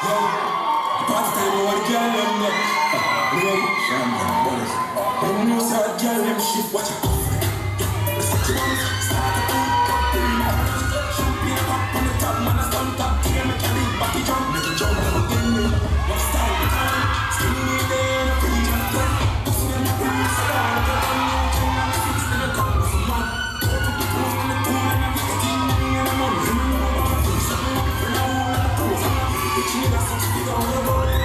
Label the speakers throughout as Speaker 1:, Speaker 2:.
Speaker 1: Yo, party time over the girl them there. Ready? Champagne, boys. When you know say girl them shit, watch it. Let's get you on. Start the beat, cut the beat. Champagne up on the top, man, I stand top. Here make you lean, back it jump, make it jump, never get me. What's style the time? Skinny there, no free and play. Pussy in the police, I got it. I'm on the 6 in the cup, what's the man? Go to the pool in the pool and I'm getting money and I'm on the bitch, you got 60 on your body.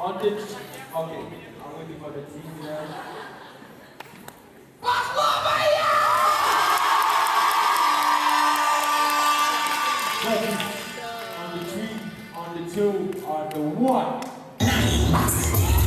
Speaker 2: On the, okay, I'm waiting for the team there. On the 3, on the 2, on the 1.